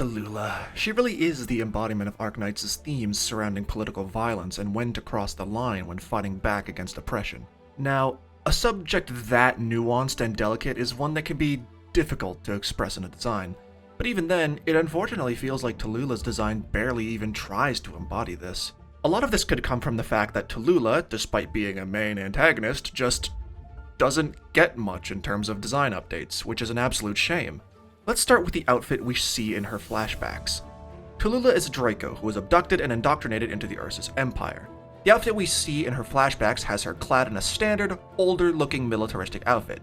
Talulah. She really is the embodiment of Arknight's themes surrounding political violence and when to cross the line when fighting back against oppression. Now, a subject that nuanced and delicate is one that can be difficult to express in a design, but even then, it unfortunately feels like Talulah's design barely even tries to embody this. A lot of this could come from the fact that Talulah, despite being a main antagonist, just doesn't get much in terms of design updates, which is an absolute shame. Let's start with the outfit we see in her flashbacks. Talulah is a Draco who was abducted and indoctrinated into the Ursus Empire. The outfit we see in her flashbacks has her clad in a standard, older-looking militaristic outfit,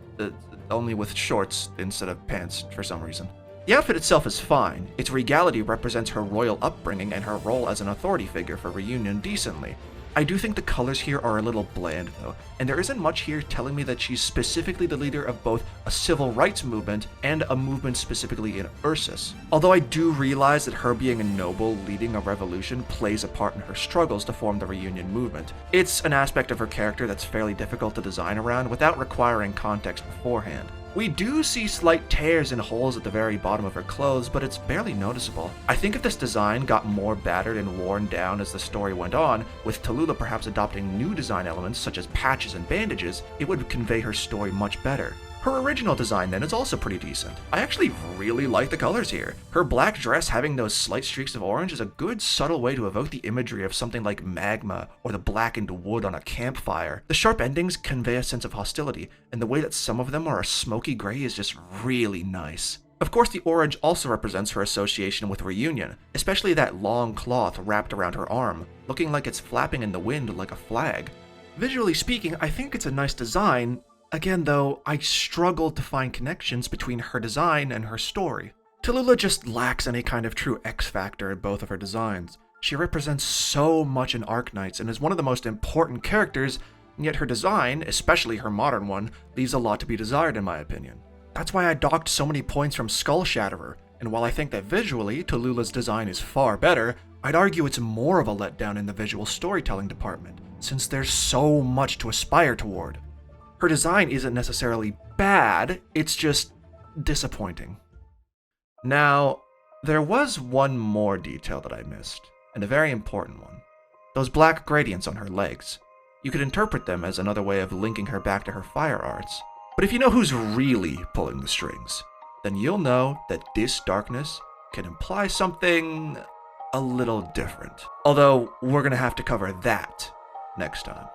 only with shorts instead of pants for some reason. The outfit itself is fine. Its regality represents her royal upbringing and her role as an authority figure for Reunion decently. I do think the colors here are a little bland though, and there isn't much here telling me that she's specifically the leader of both a civil rights movement and a movement specifically in Ursus. Although I do realize that her being a noble leading a revolution plays a part in her struggles to form the Reunion movement. It's an aspect of her character that's fairly difficult to design around without requiring context beforehand. We do see slight tears and holes at the very bottom of her clothes, but it's barely noticeable. I think if this design got more battered and worn down as the story went on, with Talulah perhaps adopting new design elements such as patches and bandages, it would convey her story much better. Her original design then is also pretty decent. I actually really like the colors here. Her black dress having those slight streaks of orange is a good subtle way to evoke the imagery of something like magma or the blackened wood on a campfire. The sharp endings convey a sense of hostility, and the way that some of them are a smoky gray is just really nice. Of course, the orange also represents her association with Reunion, especially that long cloth wrapped around her arm, looking like it's flapping in the wind like a flag. Visually speaking, I think it's a nice design. Again, though, I struggled to find connections between her design and her story. Talulah just lacks any kind of true X factor in both of her designs. She represents so much in Arknights and is one of the most important characters, and yet her design, especially her modern one, leaves a lot to be desired in my opinion. That's why I docked so many points from Skull Shatterer, and while I think that visually Talulah's design is far better, I'd argue it's more of a letdown in the visual storytelling department, since there's so much to aspire toward. Her design isn't necessarily bad, it's just disappointing. Now, there was one more detail that I missed, and a very important one. Those black gradients on her legs. You could interpret them as another way of linking her back to her fire arts. But if you know who's really pulling the strings, then you'll know that this darkness can imply something a little different. Although, we're gonna have to cover that next time.